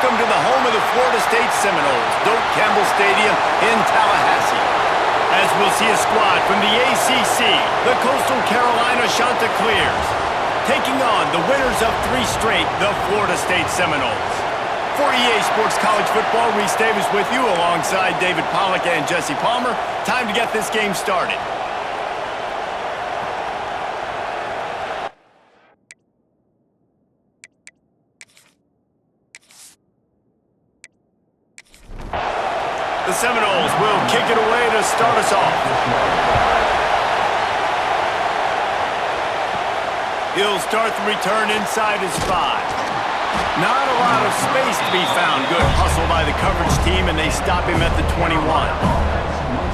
welcome to the home of the Florida State Seminoles, Doak Campbell Stadium in Tallahassee. As we'll see a squad from the ACC, the Coastal Carolina Chanticleers, taking on the winners of 3 straight, the Florida State Seminoles. For EA Sports College Football, Reese Davis with you alongside David Pollack and Jesse Palmer. Time to get this game started. The Seminoles will kick it away to start us off. He'll start the return inside his 5. Not a lot of space to be found. Good hustle by the coverage team, and they stop him at the 21.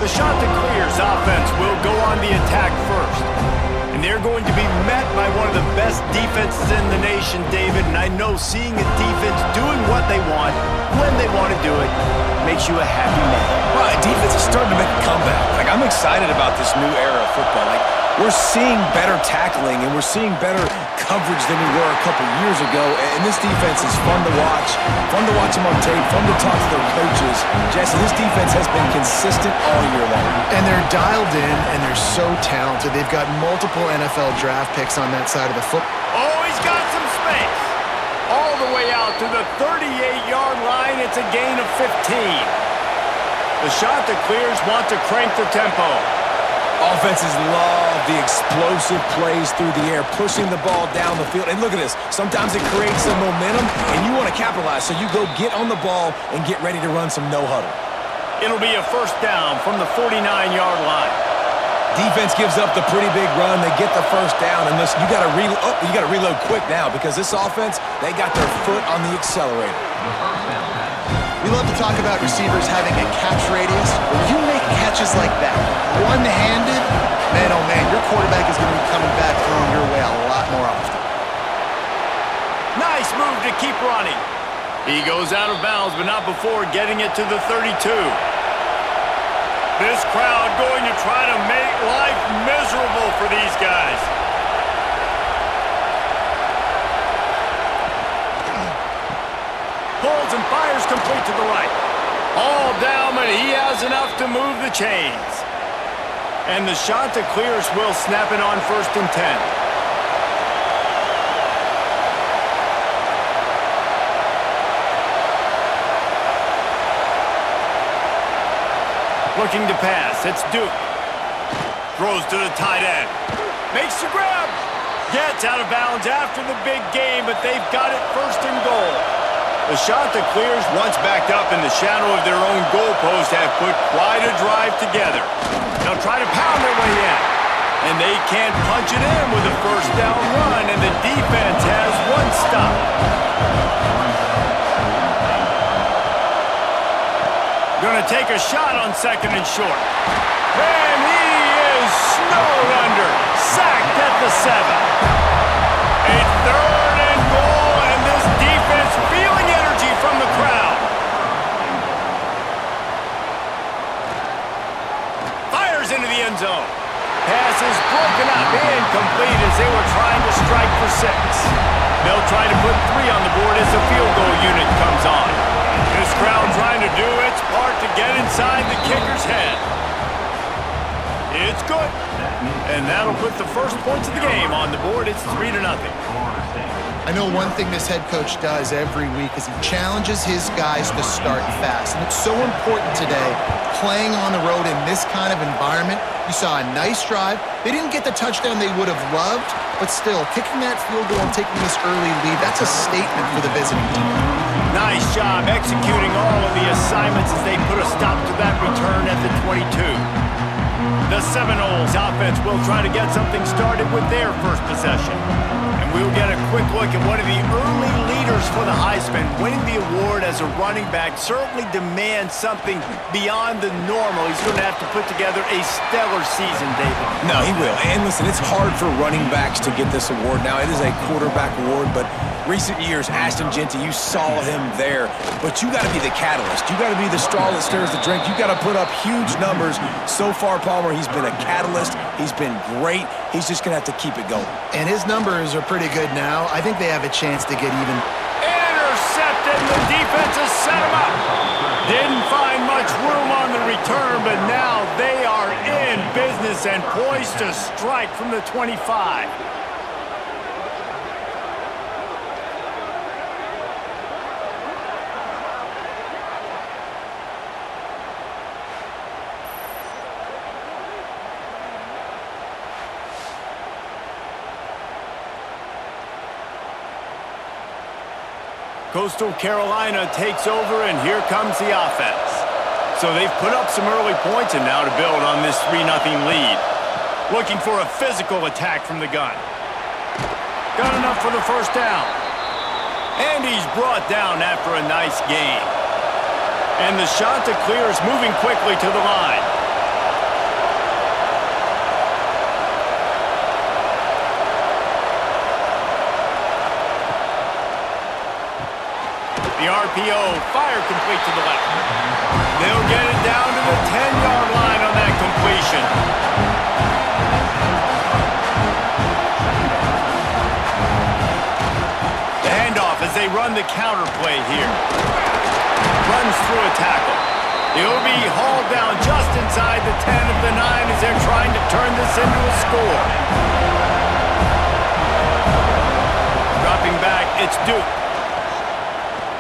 The Chanticleers offense will go on the attack first. And they're going to be met by one of the best defenses in the nation, David. And I know seeing a defense doing what they want, when they want to do it, makes you a happy man. Well, defense is starting to make a comeback. I'm excited about this new era of football. We're seeing better tackling, and we're seeing better coverage than we were a couple years ago. And this defense is fun to watch them on tape, fun to talk to their coaches. Jesse, this defense has been consistent all year long. And they're dialed in, and they're so talented. They've got multiple NFL draft picks on that side of the football. Oh, he's got some space. All the way out to the 38-yard line. It's a gain of 15. The Chanticleers want to crank the tempo. Offenses love the explosive plays through the air, pushing the ball down the field. And look at this. Sometimes it creates some momentum, and you want to capitalize. So you go get on the ball and get ready to run some no-huddle. It'll be a first down from the 49-yard line. Defense gives up the pretty big run. They get the first down, and listen, you got to reload quick now because this offense, they got their foot on the accelerator. We love to talk about receivers having a catch radius. When you make catches like that, one-handed, man, oh man, your quarterback is going to be coming back throwing your way a lot more often. Nice move to keep running. He goes out of bounds, but not before getting it to the 32. This crowd going to try to make life miserable for these guys. Pulls and fires complete to the right. All down, but he has enough to move the chains. And the Chanticleers will snap it on 1st and 10. Looking to pass, it's Duke. Throws to the tight end. Makes the grab. Gets out of bounds after the big game, but they've got it 1st and goal. The Chanticleers, once backed up in the shadow of their own goalpost, have put quite a drive together. They'll try to pound their way in. And they can't punch it in with a first down run, and the defense has 1 stop. Going to take a shot on 2nd and short. And he is snowed under. Sacked at the 7. A 3rd and goal, and this defense feeling energy from the crowd. Fires into the end zone. Pass is broken up, incomplete as they were trying to strike for 6. They'll try to put 3 on the board as the field goal unit comes on. This crowd trying to do its part to get inside the kicker's head. It's good. And that'll put the first points of the game on the board. It's 3-0. I know one thing this head coach does every week is he challenges his guys to start fast. And it's so important today, playing on the road in this kind of environment. You saw a nice drive. They didn't get the touchdown they would have loved, but still, kicking that field goal and taking this early lead, that's a statement for the visiting team. Nice job executing all of the assignments as they put a stop to that return at the 22. The Seminoles offense will try to get something started with their first possession. And we'll get a quick look at one of the early leaders for the Heisman. Winning the award as a running back certainly demands something beyond the normal. He's going to have to put together a stellar season, David. No, he will. And listen, it's hard for running backs to get this award. Now, it is a quarterback award, but recent years, Ashton Jeanty, you saw him there. But you got to be the catalyst. You got to be the straw that stirs the drink. You got to put up huge numbers. So far, Palmer, he's been a catalyst. He's been great. He's just going to have to keep it going. And his numbers are pretty good now. I think they have a chance to get even. Intercepted and the defense has set him up. Didn't find much room on the return, but now they are in business and poised to strike from the 25. Coastal Carolina takes over, and here comes the offense. So they've put up some early points, and now to build on this 3-0 lead. Looking for a physical attack from the gun. Got enough for the first down. And he's brought down after a nice gain. And the Chanticleers moving quickly to the line. The RPO, fire complete to the left. They'll get it down to the 10-yard line on that completion. The handoff as they run the counter play here. Runs through a tackle. He'll be hauled down just inside the 10 of the 9 as they're trying to turn this into a score. Dropping back, it's Duke.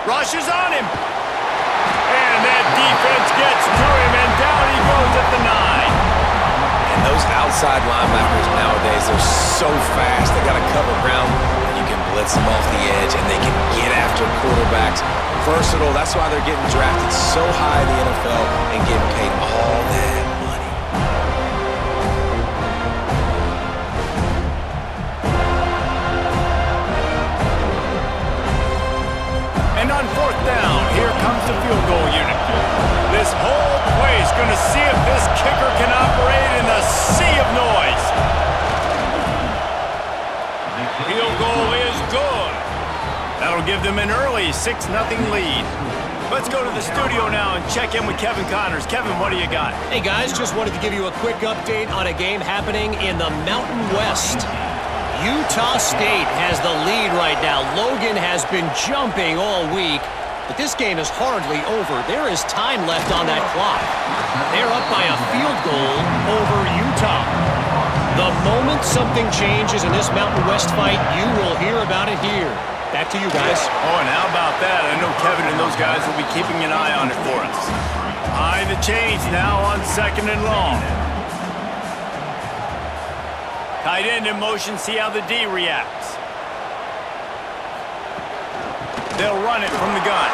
Rushes on him. And that defense gets to him, and down he goes at the 9. And those outside linebackers nowadays, they're so fast. They got to cover ground, and you can blitz them off the edge, and they can get after quarterbacks. Versatile. That's why they're getting drafted so high in the NFL and getting paid all that money. And on fourth down, here comes the field goal unit. This whole play is going to see if this kicker can operate in the sea of noise. Field goal is good. That'll give them an early 6-0 lead. Let's go to the studio now and check in with Kevin Connors. Kevin, what do you got? Hey guys, just wanted to give you a quick update on a game happening in the Mountain West. Utah State has the lead right now. Logan has been jumping all week, but this game is hardly over. There is time left on that clock. They're up by a field goal over Utah. The moment something changes in this Mountain West fight, you will hear about it here. Back to you guys. Oh, and how about that? I know Kevin and those guys will be keeping an eye on it for us. Eye the chains now on 2nd and long. Tight end in motion, see how the D reacts. They'll run it from the gun.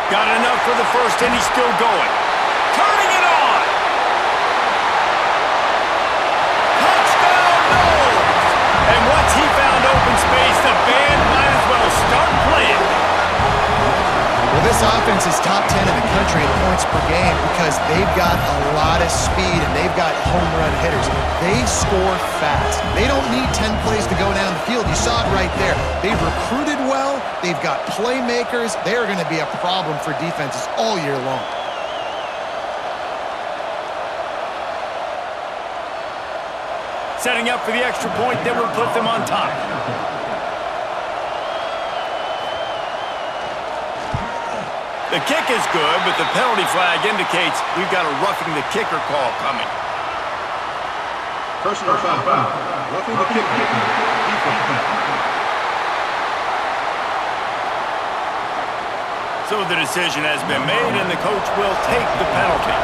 Got enough for the first, and he's still going. Turning it on! Touchdown, Knowles! And once he found open space, the band might as well start playing. Well, this offense is top 10 in the country in points per game because they've got a lot of speed and they've got home run hitters. They score fast. They don't need 10 plays to go down the field. You saw it right there. They've recruited well. They've got playmakers. They're going to be a problem for defenses all year long. Setting up for the extra point that will put them on top. The kick is good, but the penalty flag indicates we've got a roughing the kicker call coming. Personal foul. Roughing the kicker. So the decision has been made, and the coach will take the penalty.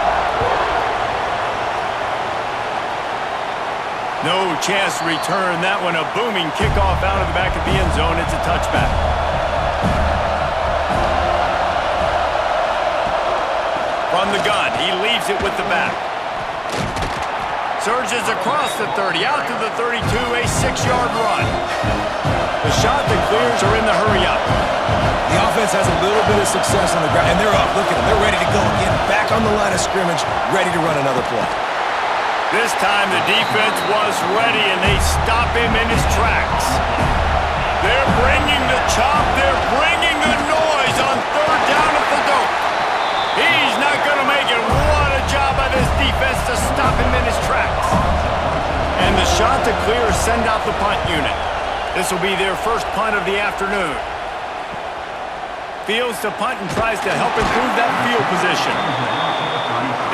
No chance to return that one. A booming kickoff out of the back of the end zone. It's a touchback. From the gun, he leaves it with the back. Surges across the 30, out to the 32, a 6-yard run. The Chanticleers are in the hurry-up. The offense has a little bit of success on the ground, and they're up. Look at them. They're ready to go again. Back on the line of scrimmage, ready to run another play. This time the defense was ready, and they stop him in his tracks. They're bringing the chop. They're bringing the noise on 3rd down at the dope. He's not going to make it. What a job by this defense to stop him in his tracks. And the Chanticleers send out the punt unit. This will be their first punt of the afternoon. Fields to punt and tries to help improve that field position.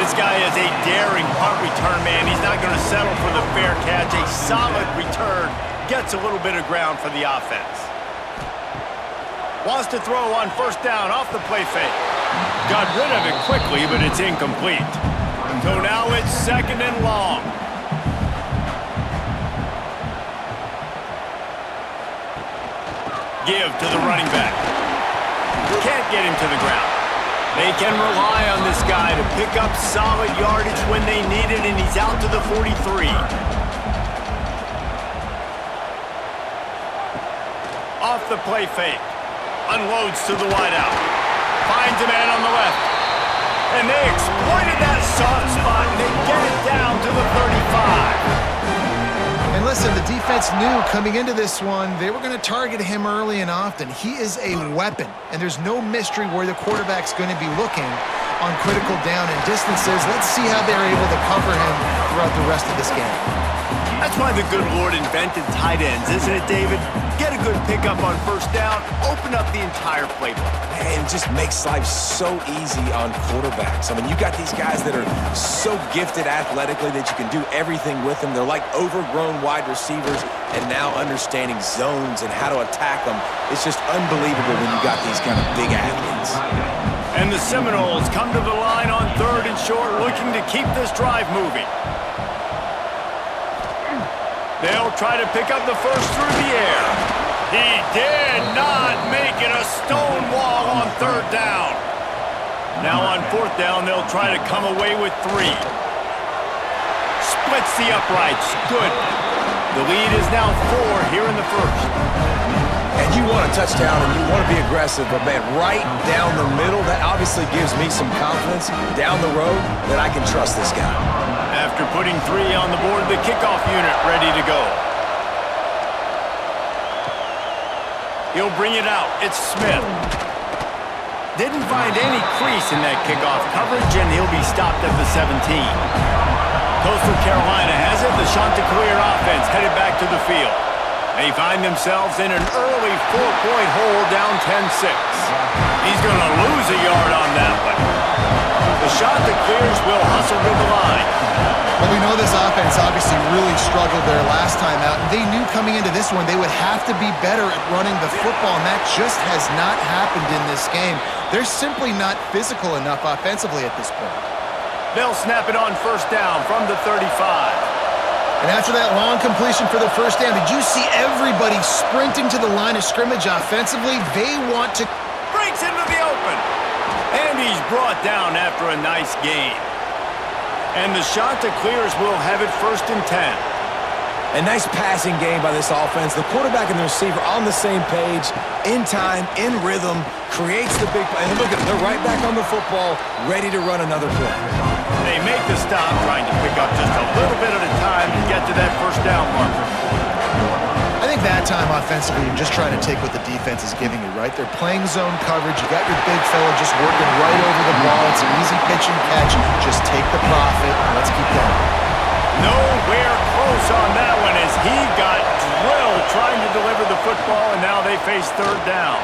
This guy is a daring punt return man. He's not going to settle for the fair catch. A solid return gets a little bit of ground for the offense. Wants to throw on first down off the play fake. Got rid of it quickly, but it's incomplete. So now it's 2nd and long. Give to the running back. Can't get him to the ground. They can rely on this guy to pick up solid yardage when they need it, and he's out to the 43. Off the play fake. Unloads to the wideout. Finds a man on the left. And they exploited that soft spot, and they get it down to the 35. And listen, the defense knew coming into this one, they were going to target him early and often. He is a weapon, and there's no mystery where the quarterback's going to be looking on critical down and distances. Let's see how they're able to cover him throughout the rest of this game. That's why the good Lord invented tight ends, isn't it, David? Get a good pickup on first down, open up the entire playbook. And it just makes life so easy on quarterbacks. I mean, you got these guys that are so gifted athletically that you can do everything with them. They're like overgrown wide receivers, and now understanding zones and how to attack them. It's just unbelievable when you got these kind of big athletes. And the Seminoles come to the line on 3rd and short, looking to keep this drive moving. They'll try to pick up the first through the air. He did not make it a stone wall on 3rd down. Now on 4th down, they'll try to come away with 3. Splits the uprights. Good. The lead is now 4 here in the 1st. And you want a touchdown and you want to be aggressive, but man, right down the middle, that obviously gives me some confidence down the road that I can trust this guy. After putting 3 on the board, the kickoff unit ready to go. He'll bring it out. It's Smith. Didn't find any crease in that kickoff coverage, and he'll be stopped at the 17. Coastal Carolina has it. The Chanticleer offense headed back to the field. They find themselves in an early 4-point hole down 10-6. He's going to lose a yard on that one. The Chanticleers will hustle to the line. Well, we know this offense obviously really struggled there last time out, and they knew coming into this one they would have to be better at running the football, and that just has not happened in this game. They're simply not physical enough offensively at this point. They'll snap it on first down from the 35. And after that long completion for the first down, did you see everybody sprinting to the line of scrimmage offensively? They want to... Breaks into the open. And he's brought down after a nice gain. And the Chanticleers will have it 1st and 10. A nice passing game by this offense. The quarterback and the receiver on the same page, in time, in rhythm, creates the big play. And look at them, they're right back on the football, ready to run another play. They make the stop, trying to pick up just a little bit at a time to get to that first down marker. I think that time offensively, you're just trying to take what the defense is giving you, right? They're playing zone coverage. You got your big fella just working right over the ball. It's an easy pitch and catch. Just take the profit, and let's keep going. Nowhere close on that one as he got drilled trying to deliver the football, and now they face 3rd down.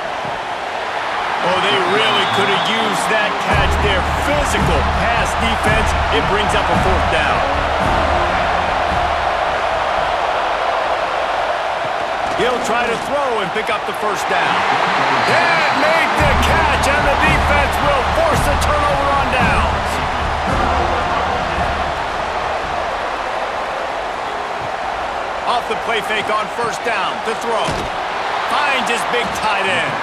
Oh, they really could have used that catch there. Physical pass defense. It brings up a 4th down. He'll try to throw and pick up the first down. Can't make the catch, and the defense will force a turnover on downs. Off the play fake on first down to throw. Finds his big tight end.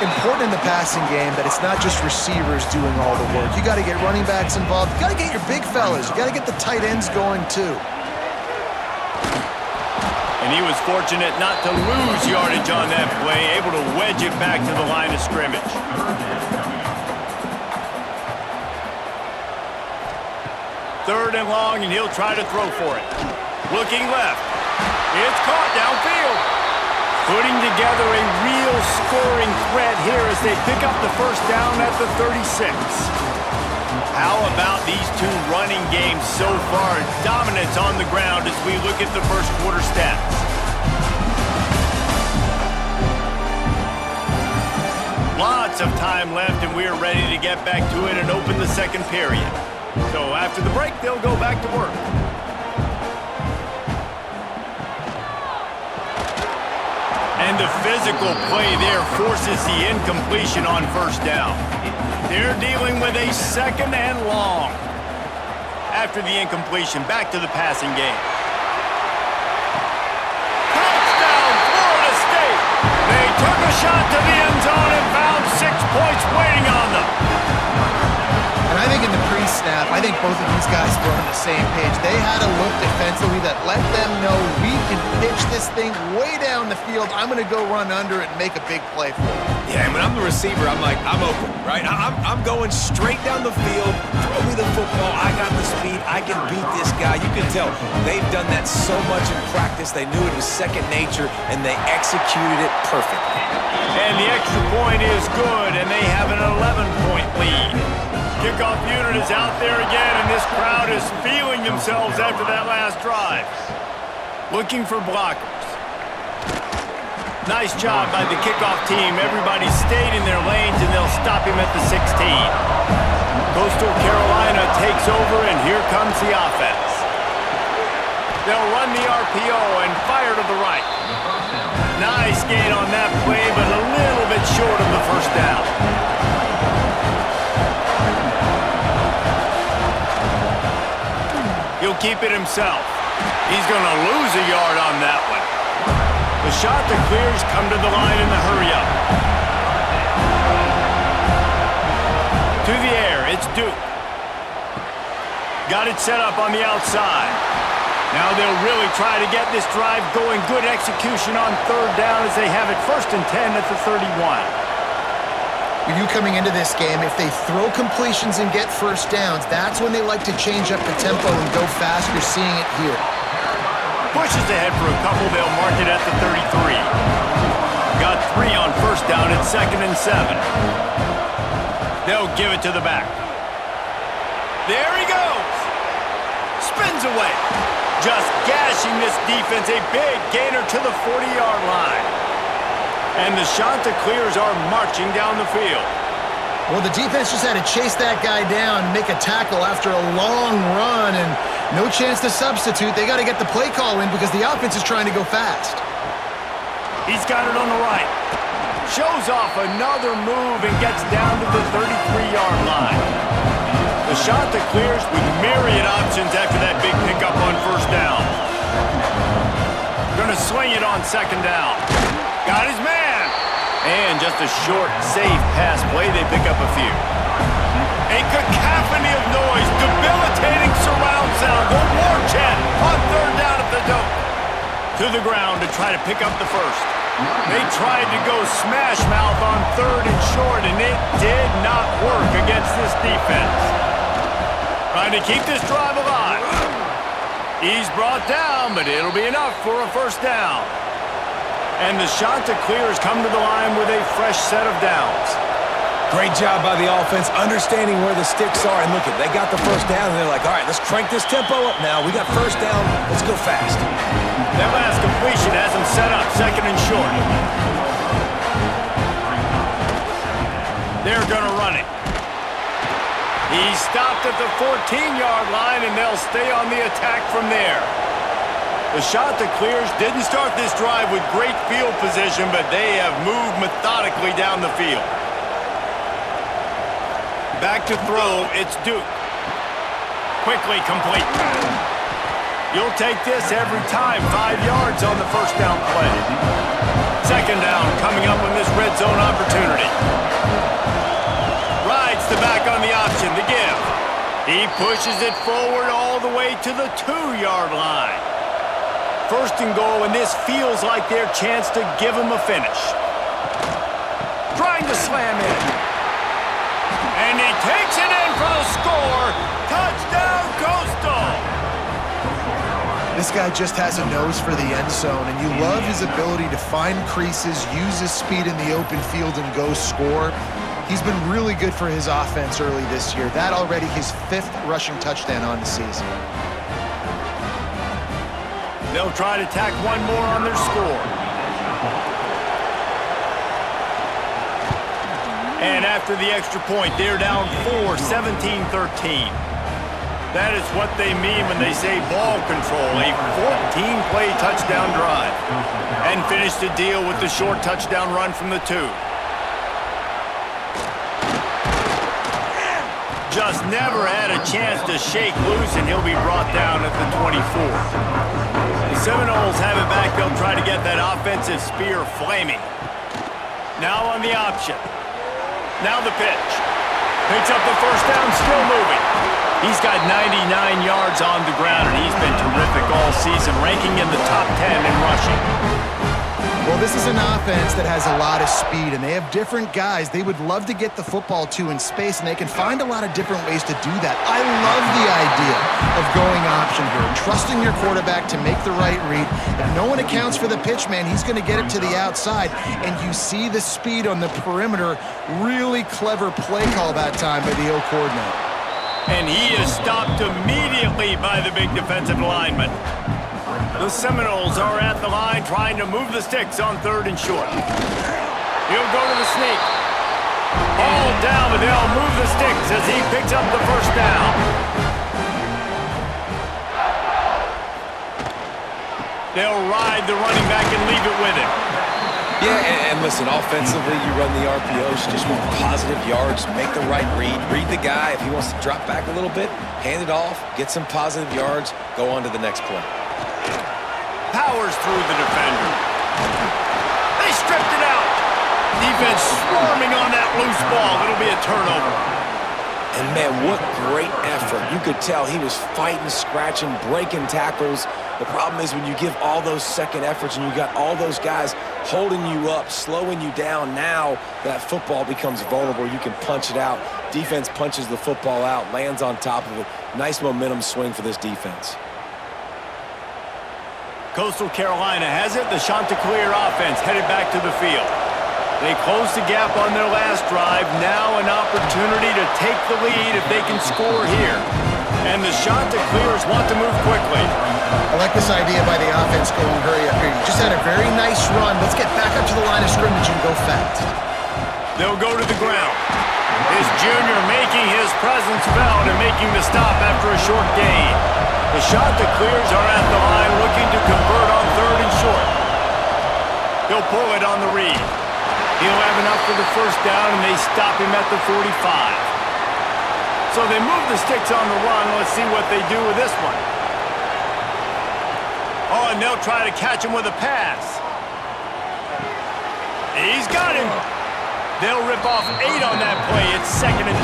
Important in the passing game that it's not just receivers doing all the work. You got to get running backs involved. You got to get your big fellas. You got to get the tight ends going too. And he was fortunate not to lose yardage on that play, able to wedge it back to the line of scrimmage. Third and long, and he'll try to throw for it. Looking left. It's caught downfield. Putting together a real scoring threat here as they pick up the first down at the 36. How about these two running games so far? Dominance on the ground as we look at the first quarter stats. Lots Lots of time left, and we are ready to get back to it and open the second period. So after the break, they'll go back to work. And the physical play there forces the incompletion on first down. They're dealing with a second and long. After the incompletion, back to the passing game. Touchdown, Florida State! They took a shot to the end zone and found 6 points waiting on them. And I think in the pre-snap, I think both of these guys were on the same page. They had a look defensively that let them know we can pitch this thing way down the field. I'm going to go run under it and make a big play for it. Yeah, and when I'm the receiver, I'm like, I'm open, right? I'm going straight down the field. Throw me the football. I got the speed. I can beat this guy. You can tell they've done that so much in practice. They knew it was second nature, and they executed it perfectly. And the extra point is good, and they have an 11-point lead. Kickoff unit is out there again, and this crowd is feeling themselves after that last drive. Looking for blockers. Nice job by the kickoff team. Everybody stayed in their lanes, and they'll stop him at the 16. Coastal Carolina takes over, and here comes the offense. They'll run the RPO and fire to the right. Nice gain on that play, but a little bit short of the first down. He'll keep it himself. He's going to lose a yard on that one. The Chanticleers come to the line in the hurry-up. To the air, it's Duke. Got it set up on the outside. Now they'll really try to get this drive going. Good execution on third down as they have it 1st and 10 at the 31. With you coming into this game, if they throw completions and get first downs, that's when they like to change up the tempo and go fast. You're seeing it here. Pushes ahead for a couple. They'll mark it at the 33. Got 3 on first down at 2nd and 7. They'll give it to the back. There he goes. Spins away. Just gashing this defense. A big gainer to the 40-yard line. And the Chanticleers are marching down the field. Well, the defense just had to chase that guy down and make a tackle after a long run, and no chance to substitute. They got to get the play call in because the offense is trying to go fast. He's got it on the right. Shows off another move and gets down to the 33-yard line. The Chanticleers with myriad options after that big pickup on first down. Gonna swing it on 2nd down. Got his man. And just a short, safe pass play. They pick up a few. A cacophony of noise. Debilitating surround sound. The war chant on 3rd down at the dope. To the ground to try to pick up the first. They tried to go smash mouth on 3rd and short, and it did not work against this defense. Trying to keep this drive alive. He's brought down, but it'll be enough for a first down. And the Chanticleers come to the line with a fresh set of downs. Great job by the offense, understanding where the sticks are. And look, they got the first down, and they're like, all right, let's crank this tempo up now. We got first down. Let's go fast. That last completion has them set up 2nd and short. They're going to run it. He's stopped at the 14-yard line, and they'll stay on the attack from there. The Chanticleers didn't start this drive with great field position, but they have moved methodically down the field. Back to throw, it's Duke. Quickly complete. You'll take this every time. 5 yards on the first down play. 2nd down coming up on this red zone opportunity. Rides the back on the option, the give. He pushes it forward all the way to the 2-yard line. 1st and goal, and this feels like their chance to give him a finish. Trying to slam in. And he takes it in for the score. Touchdown, Coastal! This guy just has a nose for the end zone, and you love his ability to find creases, use his speed in the open field, and go score. He's been really good for his offense early this year. That already his 5th rushing touchdown on the season. They'll try to tack one more on their score. And after the extra point, they're down 4, 17-13. That is what they mean when they say ball control, a 14-play touchdown drive. And finish the deal with the short touchdown run from the 2. Just never had a chance to shake loose, and he'll be brought down at the 24. The Seminoles have it back. They'll try to get that offensive spear flaming. Now on the option. Now the pitch. Picks up the first down, still moving. He's got 99 yards on the ground, and he's been terrific all season, ranking in the top 10 in rushing. Well, this is an offense that has a lot of speed, and they have different guys they would love to get the football to in space, and they can find a lot of different ways to do that. I love the idea of going option here, trusting your quarterback to make the right read. If no one accounts for the pitch man, he's going to get it to the outside, and you see the speed on the perimeter. Really clever play call that time by the O coordinator. And he is stopped immediately by the big defensive lineman. The Seminoles are at the line trying to move the sticks on 3rd and short. He'll go to the sneak. Ball down, but they'll move the sticks as he picks up the first down. They'll ride the running back and leave it with him. Yeah, and listen, offensively, you run the RPOs, you just want positive yards, make the right read the guy. If he wants to drop back a little bit, hand it off, get some positive yards, go on to the next play. Powers through the defender. They stripped it out. Defense swarming on that loose ball. It'll be a turnover. And man, what great effort. You could tell he was fighting, scratching, breaking tackles. The problem is when you give all those second efforts and you got all those guys holding you up, slowing you down, now that football becomes vulnerable. You can punch it out. Defense punches the football out, lands on top of it. Nice momentum swing for this defense. Coastal Carolina has it. The Chanticleer offense headed back to the field. They closed the gap on their last drive. Now an opportunity to take the lead if they can score here. And the Chanticleers want to move quickly. I like this idea by the offense going hurry up here. You just had a very nice run. Let's get back up to the line of scrimmage and go fast. They'll go to the ground. His junior making his presence felt and making the stop after a short gain. The Chanticleers are at the line looking to convert on 3rd and short. He'll pull it on the read. He'll have enough for the first down, and they stop him at the 45. So they move the sticks on the run. Let's see what they do with this one. Oh, and they'll try to catch him with a pass. He's got him. They'll rip off 8 on that play. It's 2nd and 2.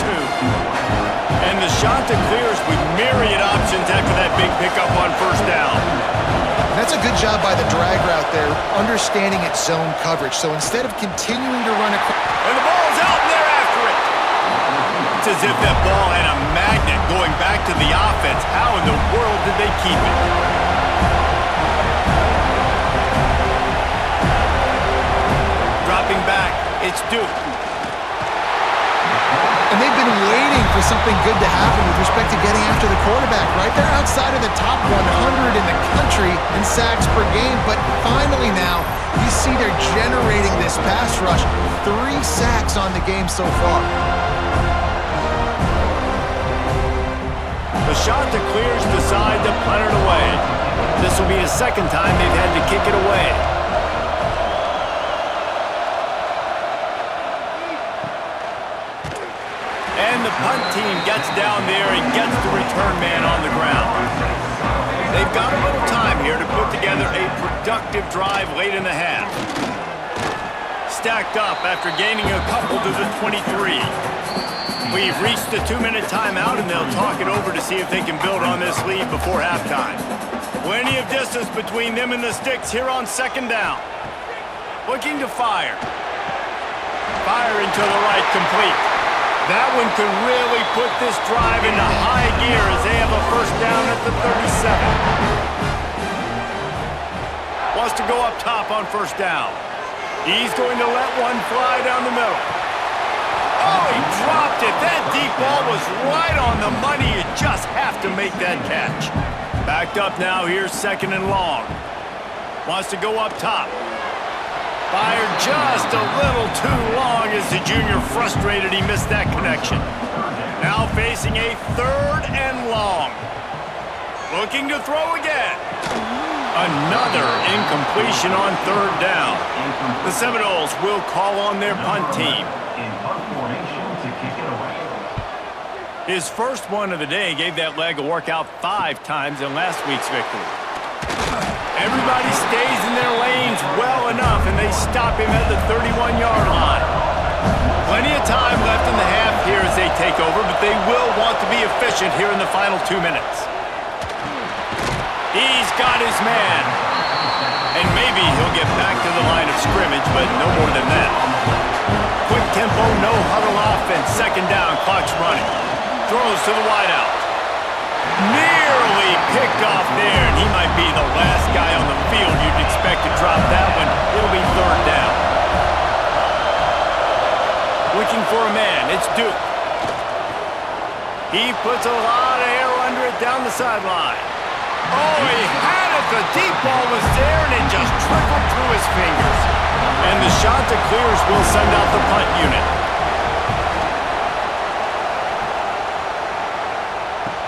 And the Chanticleers with myriad options after that big pickup on first down. That's a good job by the drag route there, understanding its zone coverage. So instead of continuing to run across... And the ball's out, and they're after it. It's as if that ball had a magnet going back to the offense. How in the world did they keep it? Dropping back, it's Duke. And they've been waiting for something good to happen with respect to getting after the quarterback, right? They're outside of the top 100 in the country in sacks per game, but finally now, you see they're generating this pass rush. 3 sacks on the game so far. The Chanticleers decide to punt it away. This will be the 2nd time they've had to kick it away. And the punt team gets down there and gets the return man on the ground. They've got a little time here to put together a productive drive late in the half. Stacked up after gaining a couple to the 23. We've reached the 2-minute timeout, and they'll talk it over to see if they can build on this lead before halftime. Plenty of distance between them and the sticks here on 2nd down. Looking to fire. Firing to the right, complete. That one could really put this drive into high gear as they have a first down at the 37. Wants to go up top on first down. He's going to let one fly down the middle. Oh, he dropped it. That deep ball was right on the money. You just have to make that catch. Backed up now. Here's 2nd and long. Wants to go up top. Fired just a little too long as the junior frustrated he missed that connection. Now facing a 3rd and long. Looking to throw again. Another incompletion on 3rd down. The Seminoles will call on their punt team. His first one of the day gave that leg a workout 5 times in last week's victory. Everybody stays in their lanes well enough, and they stop him at the 31-yard line. Plenty of time left in the half here as they take over, but they will want to be efficient here in the final 2 minutes. He's got his man. And maybe he'll get back to the line of scrimmage, but no more than that. Quick tempo, no huddle offense. 2nd down, clock's running. Throws to the wideout. Nearly picked off there, and he might be the last guy on the field you'd expect to drop that one. It'll be 3rd down. Looking for a man, it's Duke. He puts a lot of air under it down the sideline. Oh, he had it. The deep ball was there, and it just trickled through his fingers. And the Chanticleers will send out the punt unit.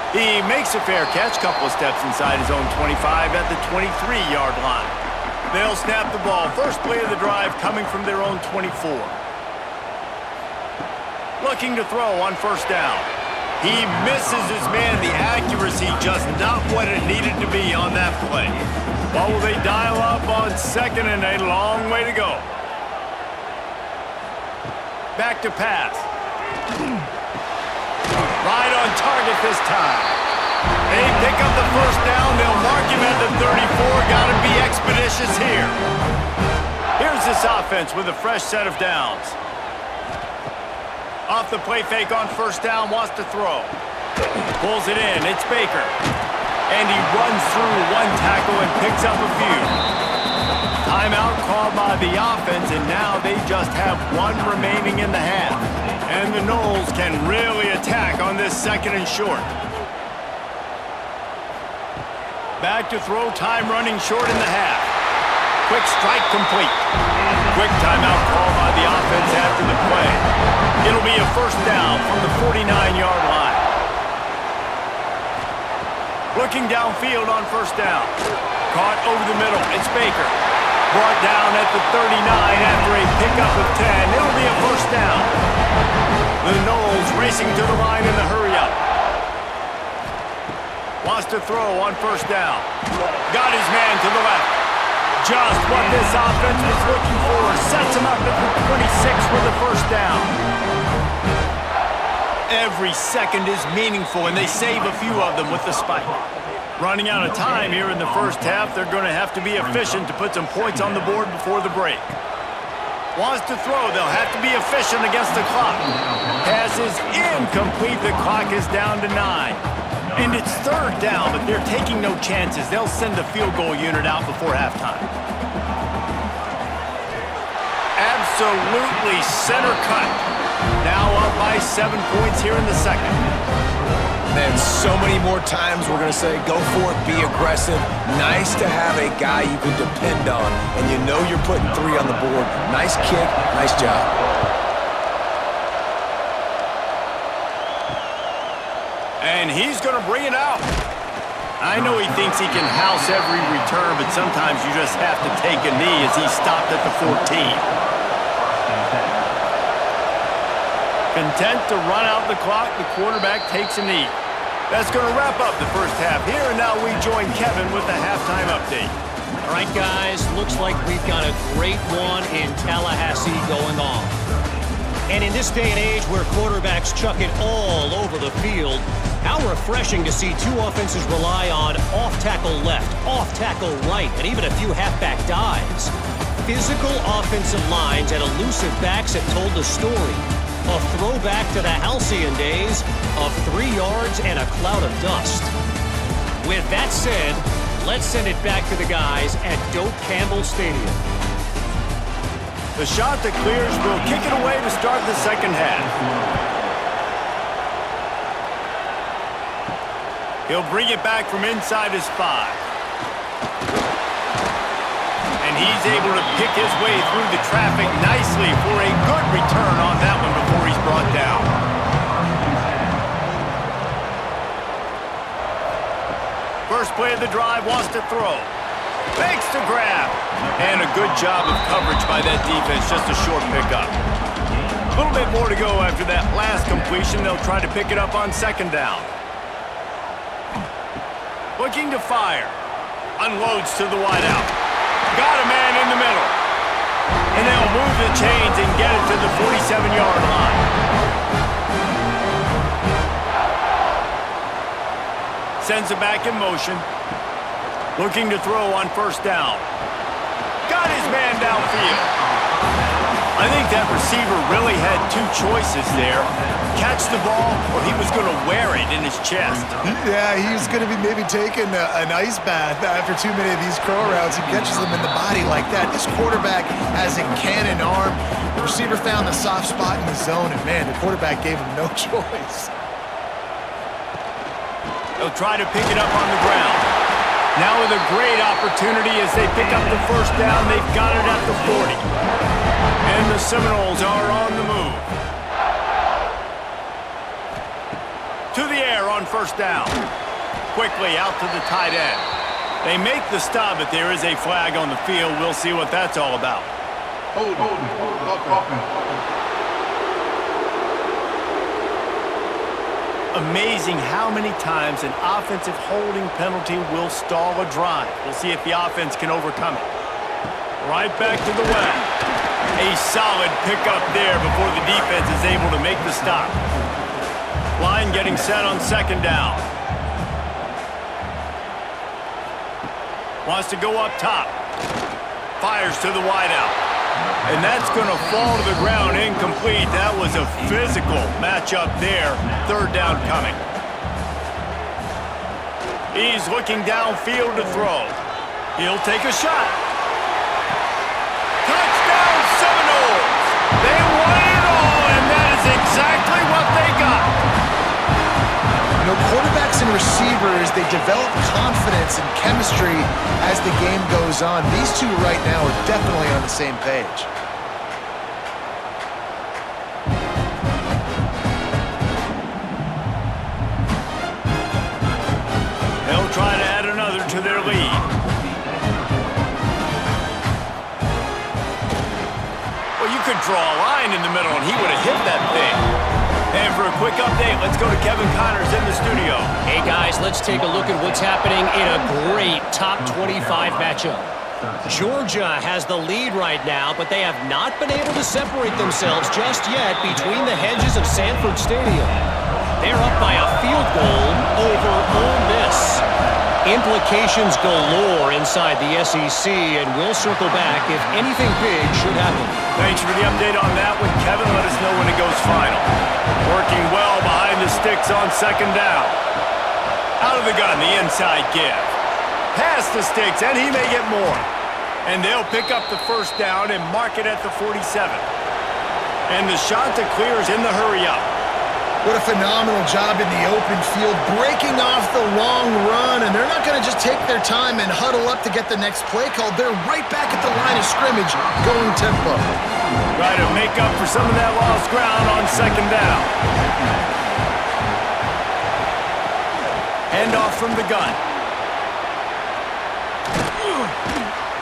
He makes a fair catch, couple of steps inside his own 25 at the 23-yard line. They'll snap the ball. First play of the drive coming from their own 24. Looking to throw on 1st down. He misses his man. The accuracy just not what it needed to be on that play. What will they dial up on 2nd and a long way to go? Back to pass. Right on target this time. They pick up the 1st down. They'll mark him at the 34. Got to be expeditious here. Here's this offense with a fresh set of downs. Off the play fake on 1st down, wants to throw. Pulls it in, it's Baker. And he runs through 1 tackle and picks up a few. Timeout called by the offense, and now they just have 1 remaining in the half. And the Noles can really attack on this 2nd and short. Back to throw, time running short in the half. Quick strike complete. Quick timeout call by the offense after the play. It'll be a 1st down from the 49-yard line. Looking downfield on 1st down. Caught over the middle. It's Baker. Brought down at the 39 after a pickup of 10. It'll be a 1st down. The Noles racing to the line in the hurry-up. Wants to throw on 1st down. Got his man to the left. Just what this offense was looking for. Sets him up at the 26 with the 1st down. Every second is meaningful, and they save a few of them with the spike. Running out of time here in the 1st half, they're going to have to be efficient to put some points on the board before the break. Wants to throw. They'll have to be efficient against the clock. Pass is incomplete. The clock is down to 9. And it's 3rd down, but they're taking no chances. They'll send the field goal unit out before halftime. Absolutely center cut. Now up by 7 points here in the 2nd. And so many more times we're going to say, go for it, be aggressive. Nice to have a guy you can depend on, and you know you're putting 3 on the board. Nice kick, nice job. And he's going to bring it out. I know he thinks he can house every return, but sometimes you just have to take a knee as he stopped at the 14. Content to run out the clock, the quarterback takes a knee. That's going to wrap up the 1st half here, and now we join Kevin with the halftime update. All right, guys, looks like we've got a great one in Tallahassee going on. And in this day and age where quarterbacks chuck it all over the field, how refreshing to see 2 offenses rely on off-tackle left, off-tackle right, and even a few halfback dives. Physical offensive lines and elusive backs have told the story. A throwback to the halcyon days of 3 yards and a cloud of dust. With that said, let's send it back to the guys at Doak Campbell Stadium. The Chanticleers will kick it away to start the 2nd half. He'll bring it back from inside his 5. And He's able to pick his way through the traffic nicely for a good return on that one before he's brought down. First play of the drive, wants to throw. Makes the grab. And a good job of coverage by that defense, just a short pickup. A little bit more to go after that last completion. They'll try to pick it up on second down. Looking to fire. Unloads to the wideout. Got a man in the middle. And they'll move the chains and get it to the 47-yard line. Sends it back in motion. Looking to throw on first down. Got his man downfield. I think that receiver really had two choices there. Catch the ball, or he was going to wear it in his chest. Yeah, he was going to be maybe taking an ice bath after too many of these curl routes. He catches them in the body like that. This quarterback has a cannon arm. The receiver found the soft spot in the zone, and man, the quarterback gave him no choice. They'll try to pick it up on the ground. Now with a great opportunity as they pick up the first down. They've got it at the 40. And the Seminoles are on the move. To the air on first down. Quickly out to the tight end. They make the stop, but there is a flag on the field. We'll see what that's all about. Hold offense. Amazing how many times an offensive holding penalty will stall a drive. We'll see if the offense can overcome it. Right back to the well. A solid pickup there before the defense is able to make the stop. Line getting set on second down. Wants to go up top. Fires to the wideout. And that's going to fall to the ground incomplete. That was a physical matchup there. Third down coming. He's looking downfield to throw. He'll take a shot. Touchdown Seminoles! They won it all, and that is exactly what they got. You know, quarterbacks and receivers, they develop confidence and chemistry as the game goes on. These two right now are definitely on the same page. They'll try to add another to their lead. Well, you could draw a line in the middle, and he would have hit that thing. And for a quick update, let's go to Kevin Connors in the studio. Hey, guys, let's take a look at what's happening in a great top 25 matchup. Georgia has the lead right now, but they have not been able to separate themselves just yet between the hedges of Sanford Stadium. They're up by a field goal over Ole Miss. Implications galore inside the SEC, and we'll circle back if anything big should happen. Thanks for the update on that one, Kevin. Let us know when it goes final. Working well behind the sticks on second down. Out of the gun, the inside give. Past the sticks, and he may get more. And they'll pick up the first down and mark it at the 47. And the Chanticleers in the hurry-up. What a phenomenal job in the open field, breaking off the long run, and they're not going to just take their time and huddle up to get the next play called. They're right back at the line of scrimmage, going tempo. Try to make up for some of that lost ground on second down. Handoff from the gun.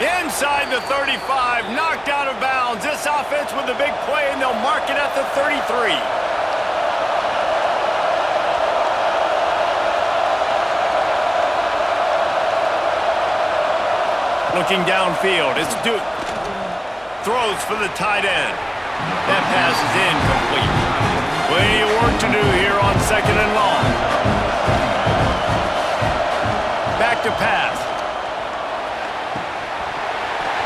Inside the 35, knocked out of bounds. This offense with a big play, and they'll mark it at the 33. Looking downfield, it's Duke. Throws for the tight end. That pass is incomplete. Plenty of work to do here on second and long. Back to pass.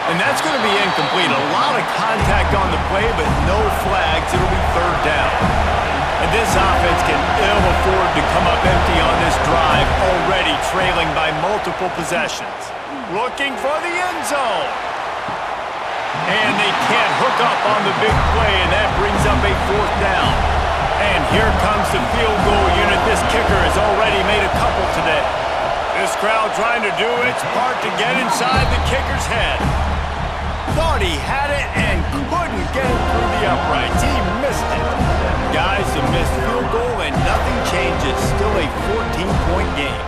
And that's going to be incomplete. A lot of contact on the play, but no flags. It'll be third down. And this offense can ill afford to come up empty on this drive, already trailing by multiple possessions. Looking for the end zone. And they can't hook up on the big play, and that brings up a fourth down. And here comes the field goal unit. This kicker has already made a couple today. This crowd trying to do its part to get inside the kicker's head. Thought he had it and couldn't get it through the uprights. He missed it. Guys, a missed field goal and nothing changes. Still a 14-point game.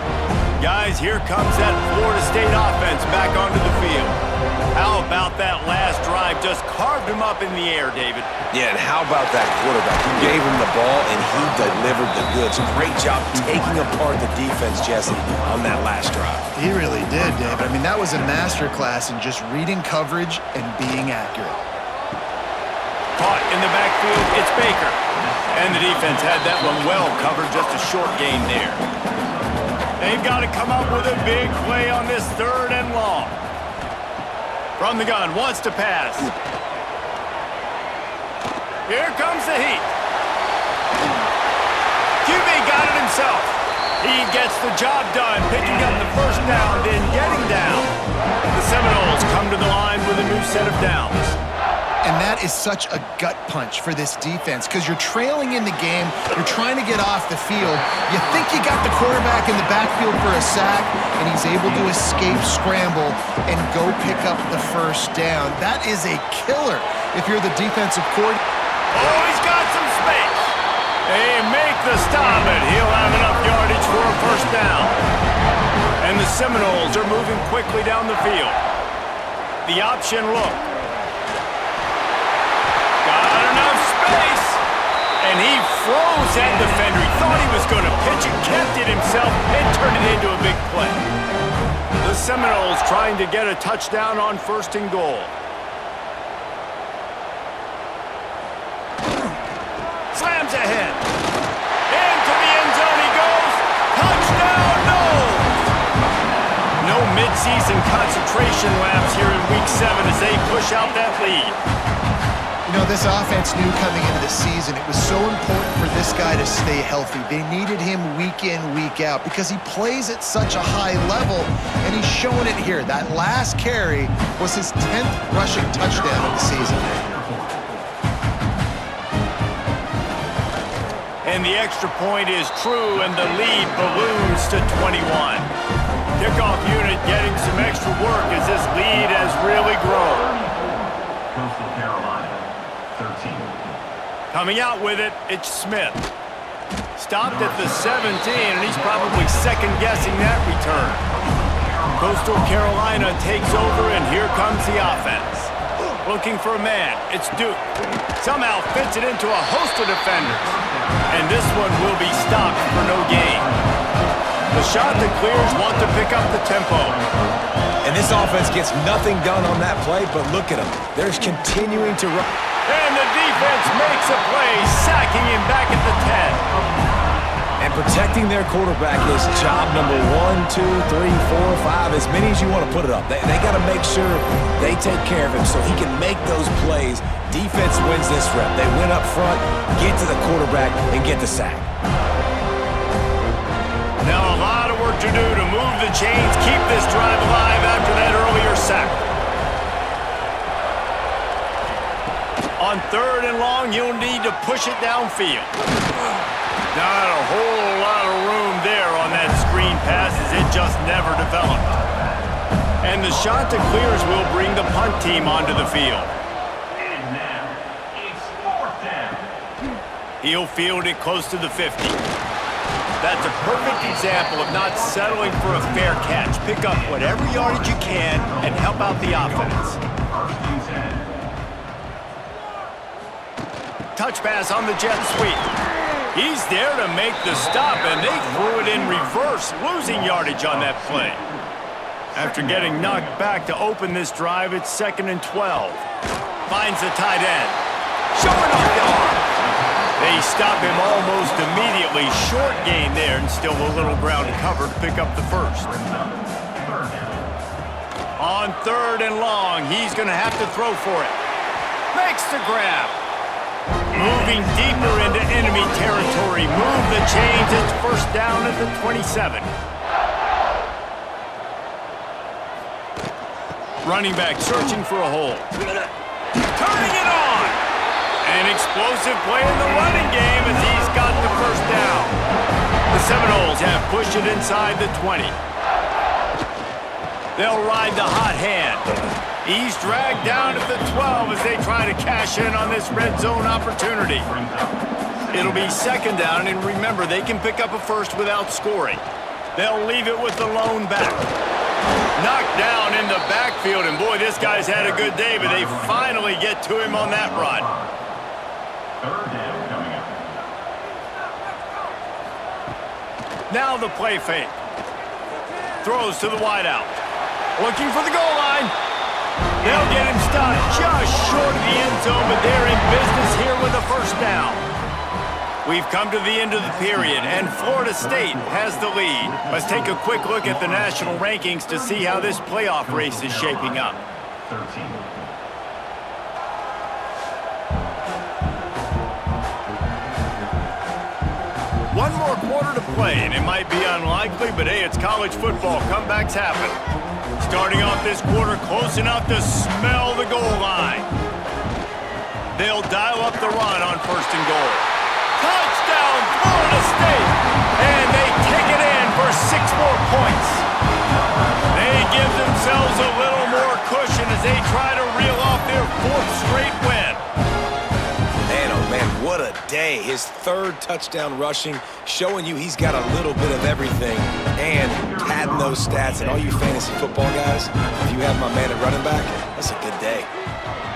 Guys, here comes that Florida State offense back onto the field. How about that last drive? Just carved him up in the air, David. Yeah, and how about that quarterback? You gave him the ball, and he delivered the goods. Great job taking apart the defense, Jesse, on that last drive. He really did, David. I mean, that was a masterclass in just reading coverage and being accurate. Caught in the backfield, it's Baker. And the defense had that one well covered, just a short gain there. They've got to come up with a big play on this 3rd and long. From the gun, wants to pass. Here comes the heat. QB got it himself. He gets the job done, picking up the first down, then getting down. The Seminoles come to the line with a new set of downs. And that is such a gut punch for this defense because you're trailing in the game. You're trying to get off the field. You think you got the quarterback in the backfield for a sack, and he's able to escape, scramble, and go pick up the first down. That is a killer if you're the defensive coordinator. Oh, he's got some space. They make the stop, and he'll have enough yardage for a first down. And the Seminoles are moving quickly down the field. The option look. And he froze that defender. He thought he was going to pitch it, kept it himself, and turned it into a big play. The Seminoles trying to get a touchdown on 1st and goal. Slams ahead. Into the end zone he goes. Touchdown, no midseason concentration laps here in Week 7 as they push out that lead. You know, this offense knew coming into the season it was so important for this guy to stay healthy. They needed him week in, week out because he plays at such a high level, and he's showing it here. That last carry was his 10th rushing touchdown of the season. And the extra point is true, and the lead balloons to 21. Kickoff unit getting some extra work as this lead has really grown. Coming out with it, it's Smith. Stopped at the 17, and he's probably second-guessing that return. Coastal Carolina takes over, and here comes the offense. Looking for a man, it's Duke. Somehow fits it into a host of defenders. And this one will be stopped for no gain. The Chanticleers want to pick up the tempo. And this offense gets nothing done on that play, but look at them. They're continuing to run. And the defense makes a play, sacking him back at the 10. And protecting their quarterback is job number 1, 2, 3, 4, 5, as many as you want to put it up. They got to make sure they take care of him so he can make those plays. Defense wins this rep. They win up front, get to the quarterback, and get the sack. Now a lot of work to do to move the chains, keep this drive alive after that earlier sack. On 3rd and long, you'll need to push it downfield. Not a whole lot of room there on that screen pass as it just never developed. And the Chanticleers will bring the punt team onto the field. And now, it's 4th down. He'll field it close to the 50. That's a perfect example of not settling for a fair catch. Pick up whatever yardage you can and help out the offense. Touch pass on the jet sweep. He's there to make the stop, and they threw it in reverse, losing yardage on that play. After getting knocked back to open this drive, it's 2nd and 12. Finds the tight end. Showing off the arm. They stop him almost immediately. Short gain there, and still a little ground to cover to pick up the first. On 3rd and long, he's going to have to throw for it. Makes the grab. Moving deeper into enemy territory. Move the chains. It's 1st down at the 27. Running back searching for a hole. Turning it on. An explosive play in the running game as he's got the 1st down. The Seminoles have pushed it inside the 20. They'll ride the hot hand. He's dragged down at the 12 as they try to cash in on this red zone opportunity. It'll be second down, and remember, they can pick up a first without scoring. They'll leave it with the lone back. Knocked down in the backfield, and boy, this guy's had a good day, but they finally get to him on that run. Third down coming up. Now the play fake. Throws to the wideout. Looking for the goal line. They'll get him stopped just short of the end zone, but they're in business here with a first down. We've come to the end of the period, and Florida State has the lead. Let's take a quick look at the national rankings to see how this playoff race is shaping up. 13. One more quarter to play, and it might be unlikely, but hey, it's college football. Comebacks happen. Starting off this quarter close enough to smell the goal line. They'll dial up the run on first and goal. Touchdown, Florida State! And they take it in for 6 more points. They give themselves a little more cushion as they try to reel off their 4th straight win. Man, oh man, what a day. His 3rd touchdown rushing, showing you he's got a little bit of everything. And padding those stats, and all you fantasy football guys, if you have my man at running back, that's a good day.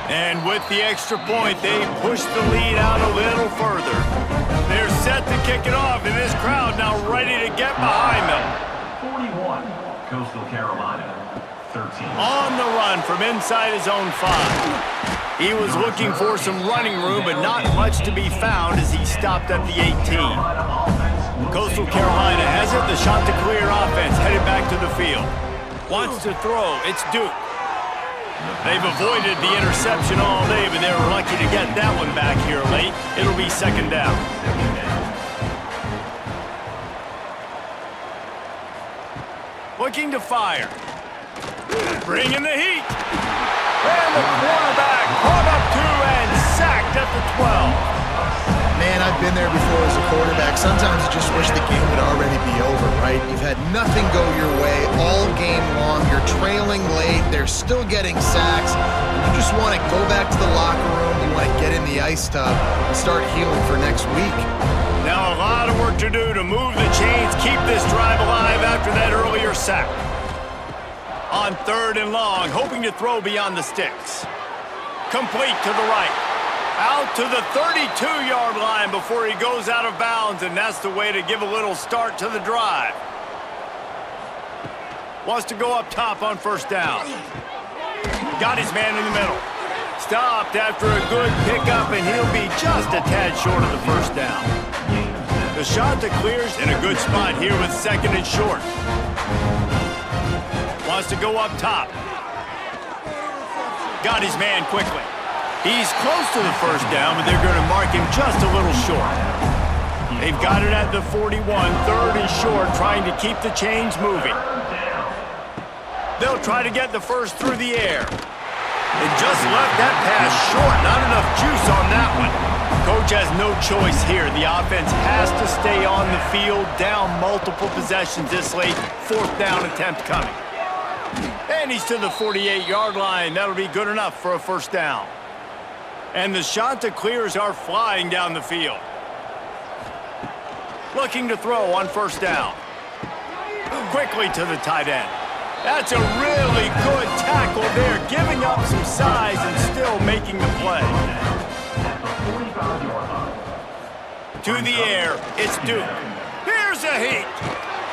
And with the extra point, they push the lead out a little further. They're set to kick it off, and this crowd now ready to get behind them. 41, Coastal Carolina. 13. On the run from inside his own 5. He was looking for some running room, but not much to be found as he stopped at the 18. Coastal Carolina has it. The Chanticleer offense headed back to the field. Wants to throw. It's Duke. They've avoided the interception all day, but they were lucky to get that one back here late. It'll be second down. Looking to fire. Bringing the heat. And the quarterback caught up 2 and sacked at the 12. Man, I've been there before as a quarterback. Sometimes you just wish the game would already be over, right? You've had nothing go your way all game long. You're trailing late. They're still getting sacks. And you just want to go back to the locker room. You want to get in the ice tub and start healing for next week. Now a lot of work to do to move the chains, keep this drive alive after that earlier sack. On 3rd and long, hoping to throw beyond the sticks. Complete to the right. Out to the 32-yard line before he goes out of bounds, and that's the way to give a little start to the drive. Wants to go up top on first down. Got his man in the middle. Stopped after a good pickup, and he'll be just a tad short of the first down. The Chanticleers in a good spot here with 2nd and short. Wants to go up top. Got his man quickly. He's close to the first down, but they're going to mark him just a little short. They've got it at the 41, 3rd and short, trying to keep the chains moving. They'll try to get the first through the air. They just left that pass short. Not enough juice on that one. Coach has no choice here. The offense has to stay on the field, down multiple possessions this late. 4th down attempt coming. And he's to the 48-yard line. That'll be good enough for a first down. And the Chanticleers are flying down the field. Looking to throw on first down. Quickly to the tight end. That's a really good tackle there, giving up some size and still making the play. To the air, it's Duke. Here's a heat.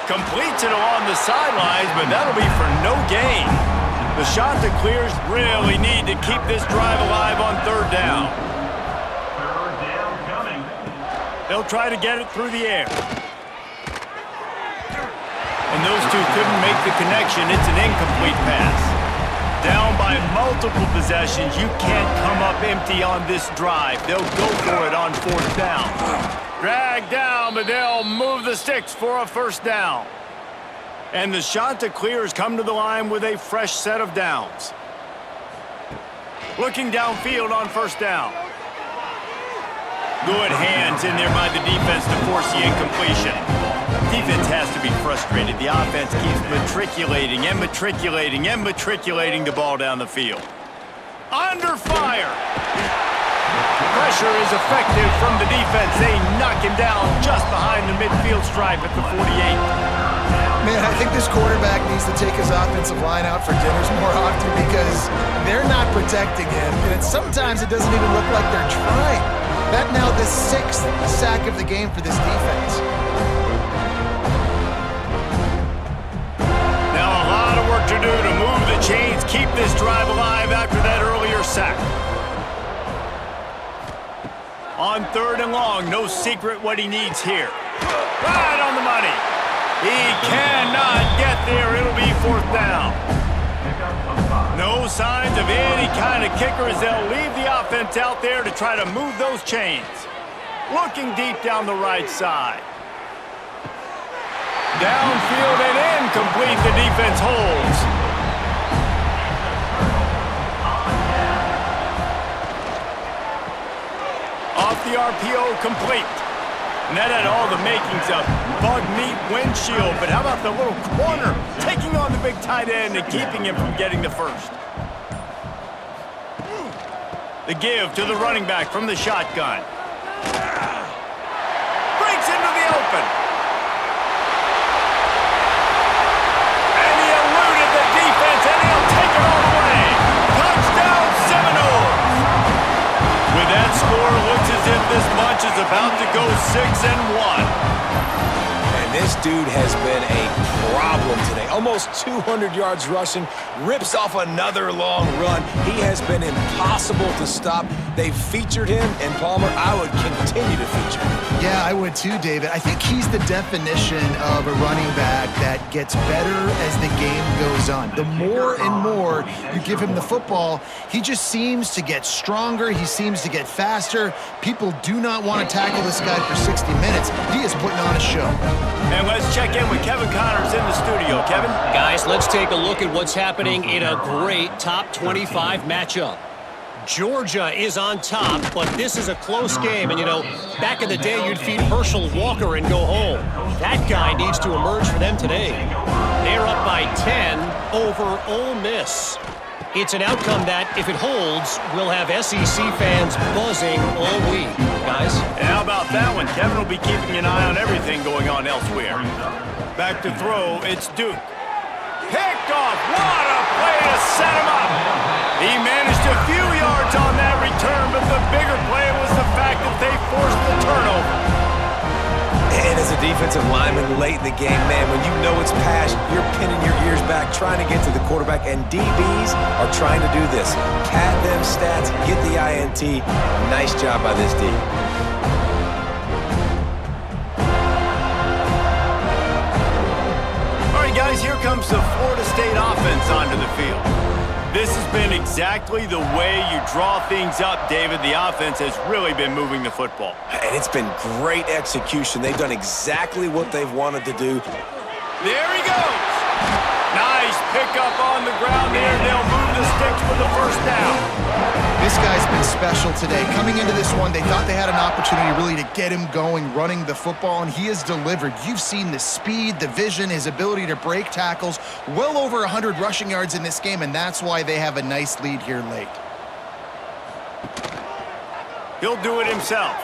Completes it along the sidelines, but that'll be for no gain. The Chanticleers really need to keep this drive alive on 3rd down. 3rd down coming. They'll try to get it through the air. And those two couldn't make the connection. It's an incomplete pass. Down by multiple possessions. You can't come up empty on this drive. They'll go for it on 4th down. Dragged down, but they'll move the sticks for a first down. And the Chanticleers come to the line with a fresh set of downs. Looking downfield on first down. Good hands in there by the defense to force the incompletion. Defense has to be frustrated. The offense keeps matriculating and matriculating and matriculating the ball down the field. Under fire. Pressure is effective from the defense. They knock him down just behind the midfield stripe at the 48. Man, I think this quarterback needs to take his offensive line out for dinners more often because they're not protecting him. And sometimes it doesn't even look like they're trying. That now the 6th sack of the game for this defense. Now a lot of work to do to move the chains, keep this drive alive after that earlier sack. On 3rd and long, no secret what he needs here. Right on the money. He cannot get there. It'll be 4th down. No signs of any kind of kicker as they'll leave the offense out there to try to move those chains. Looking deep down the right side. Downfield and incomplete. The defense holds. Off the RPO, complete. And that had all the makings of bug meat windshield, but how about the little corner taking on the big tight end and keeping him from getting the first? The give to the running back from the shotgun. Breaks into the open. And he eluded the defense, and he'll take it all the way. Touchdown, Seminoles! With that score, looks as if this bunch is about to go 6-1. And this dude has been a problem today. Almost 200 yards rushing, rips off another long run. He has been impossible to stop. They've featured him, and Palmer, I would continue to feature him. Yeah, I would too, David. I think he's the definition of a running back that gets better as the game goes on. The more and more you give him the football, he just seems to get stronger. He seems to get faster. People do not want to tackle this guy for 60 minutes. He is putting on a show. And let's check in with Kevin Connors in the studio. Kevin? Guys, let's take a look at what's happening in a great top 25 matchup. Georgia is on top, but this is a close game. And, you know, back in the day, you'd feed Herschel Walker and go home. That guy needs to emerge for them today. They're up by 10 over Ole Miss. It's an outcome that, if it holds, will have SEC fans buzzing all week. Guys? And how about that one? Kevin will be keeping an eye on everything going on elsewhere. Back to throw, it's Duke. Picked off. What a play to set him up. He managed a few yards on that return, but the bigger play was the fact that they forced the turnover. And as a defensive lineman late in the game, man, when you know it's pass, you're pinning your ears back, trying to get to the quarterback, and DBs are trying to do this. Pad them stats, get the INT. Nice job by this D. All right, guys, here comes the Florida State offense onto the field. This has been exactly the way you draw things up, David. The offense has really been moving the football. And it's been great execution. They've done exactly what they've wanted to do. There he goes. Nice pickup on the ground there. They'll move the sticks for the first down. This guy's been special today. Coming into this one, they thought they had an opportunity really to get him going, running the football, and he has delivered. You've seen the speed, the vision, his ability to break tackles. Well over 100 rushing yards in this game, and that's why they have a nice lead here late. He'll do it himself.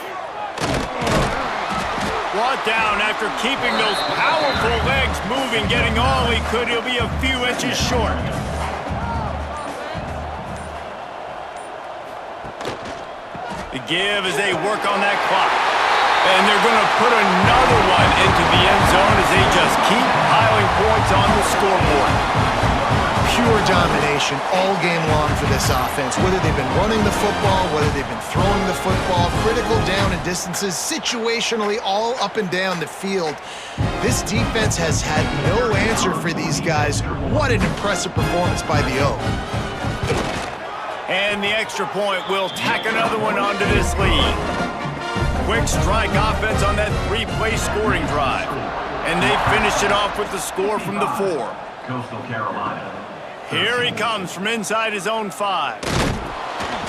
Brought down after keeping those powerful legs moving, getting all he could. He'll be a few inches short. The give as they work on that clock. And they're going to put another one into the end zone as they just keep piling points on the scoreboard. Pure domination all game long for this offense. Whether they've been running the football, whether they've been throwing the football, critical down and distances, situationally all up and down the field. This defense has had no answer for these guys. What an impressive performance by the O. And the extra point will tack another one onto this lead. Quick strike offense on that three-play scoring drive. And they finished it off with the score from the 4. Coastal Carolina. Here he comes from inside his own 5.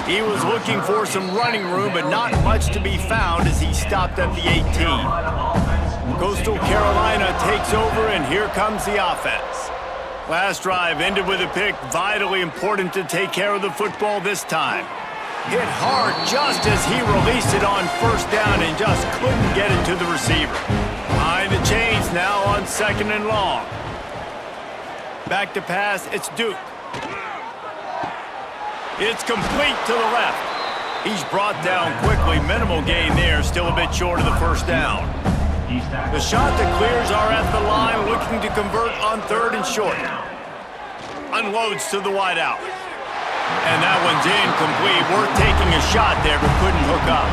He was looking for some running room, but not much to be found as he stopped at the 18. Coastal Carolina takes over, and here comes the offense. Last drive ended with a pick. Vitally important to take care of the football this time. Hit hard just as he released it on first down and just couldn't get it to the receiver. Behind the chains now on 2nd and long. Back to pass, it's Duke. It's complete to the left. He's brought down quickly. Minimal gain there, still a bit short of the first down. The Chanticleers are at the line looking to convert on 3rd and short. Unloads to the wideout. And that one's incomplete. Worth taking a shot there, but couldn't hook up.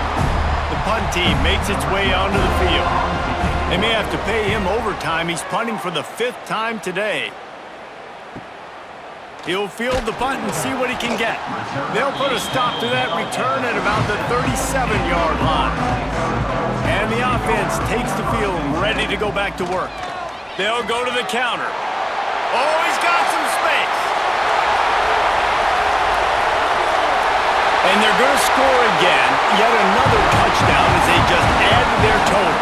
The punt team makes its way onto the field. They may have to pay him overtime. He's punting for the 5th time today. He'll field the punt and see what he can get. They'll put a stop to that return at about the 37-yard line. And the offense takes the field ready to go back to work. They'll go to the counter. Oh, he's got some space. And they're going to score again. Yet another touchdown as they just add to their total.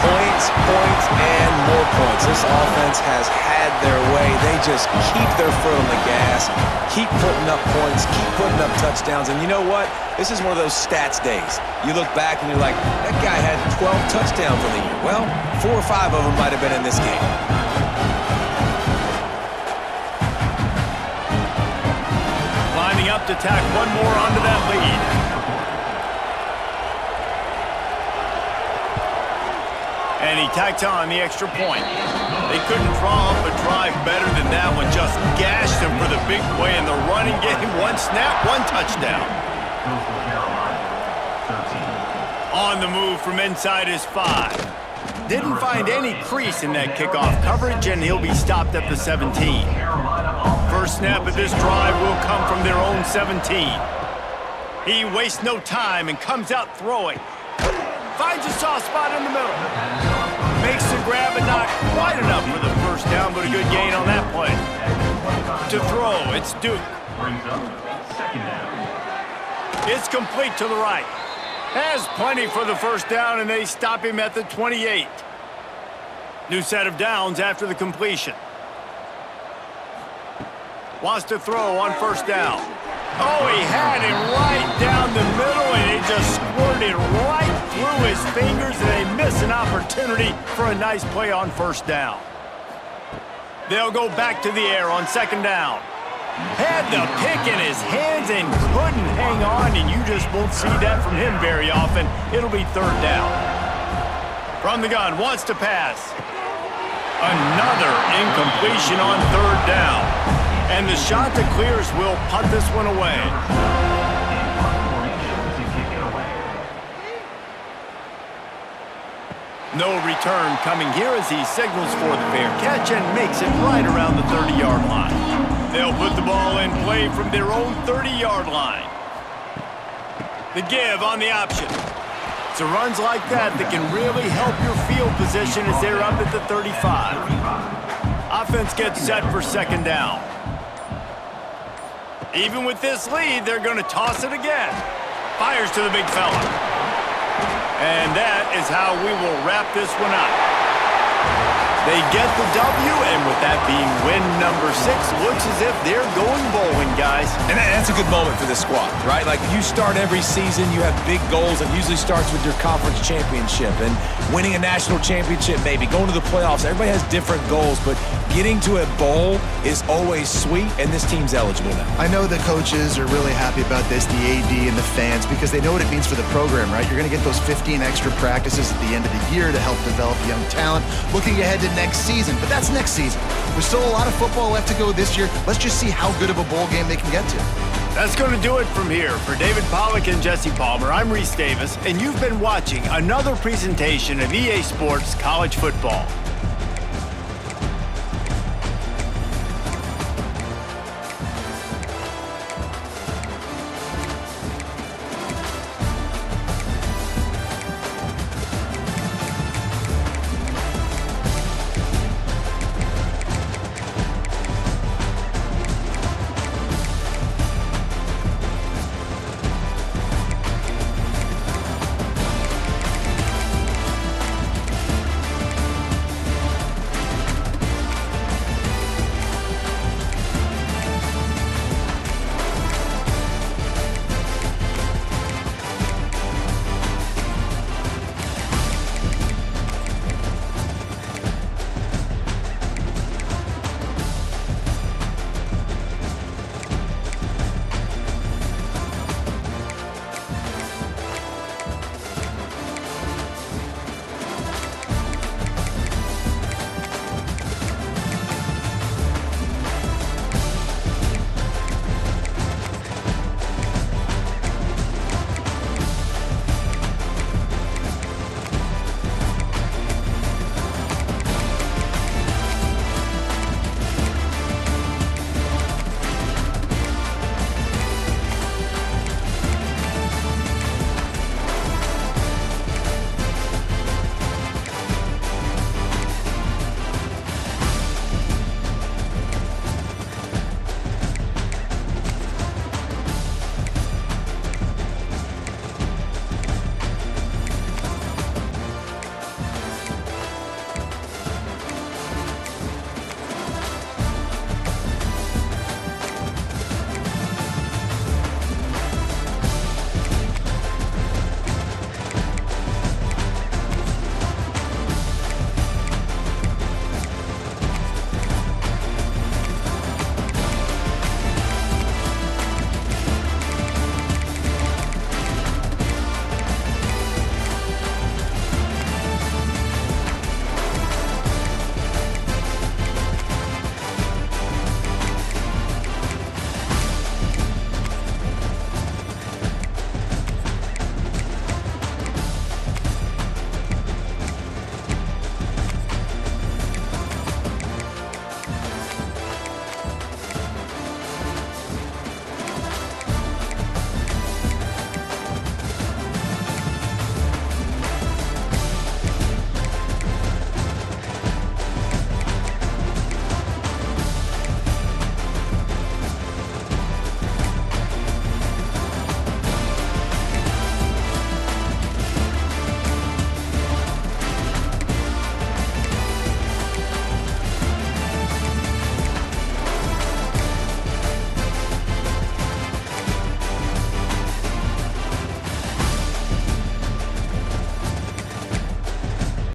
Points, points, and more points. This offense has had their way. They just keep their foot on the gas, keep putting up points, keep putting up touchdowns. And you know what? This is one of those stats days. You look back and you're like, that guy had 12 touchdowns on the year. Well, 4 or 5 of them might have been in this game. Lining up to tack one more onto that lead. And he tacks on the extra point. They couldn't draw up a drive better than that one. Just gashed him for the big play in the running game. 1 snap, 1 touchdown. On the move from inside his 5. Didn't find any crease in that kickoff coverage, and he'll be stopped at the 17. First snap of this drive will come from their own 17. He wastes no time and comes out throwing. Finds a soft spot in the middle. Makes the grab, but not quite enough for the first down, but a good gain on that play. To throw, it's Duke. It's complete to the right. Has plenty for the first down, and they stop him at the 28. New set of downs after the completion. Wants to throw on first down. Oh, he had him right down the middle, and it just squirted right through his fingers, and they miss an opportunity for a nice play on first down. They'll go back to the air on 2nd down. Had the pick in his hands and couldn't hang on, and you just won't see that from him very often. It'll be 3rd down. From the gun, wants to pass. Another incompletion on 3rd down. And the Chanticleers will punt this one away. No return coming here as he signals for the fair catch and makes it right around the 30-yard line. They'll put the ball in play from their own 30-yard line. The give on the option. So runs like that can really help your field position as they're up at the 35. Offense gets set for 2nd down. Even with this lead, they're going to toss it again. Fires to the big fella. And that is how we will wrap this one up. They get the W, and with that being win number 6, looks as if they're going bowling, guys. And that's a good moment for this squad, right? Like, you start every season, you have big goals. It usually starts with your conference championship and winning a national championship, maybe going to the playoffs. Everybody has different goals, but getting to a bowl is always sweet, and this team's eligible now. I know the coaches are really happy about this, the AD and the fans, because they know what it means for the program, right? You're going to get those 15 extra practices at the end of the year to help develop young talent. Looking ahead to next season, but that's next season. There's still a lot of football left to go this year. Let's just see how good of a bowl game they can get to. That's going to do it from here. For David Pollack and Jesse Palmer, I'm Reese Davis, and you've been watching another presentation of EA Sports College Football.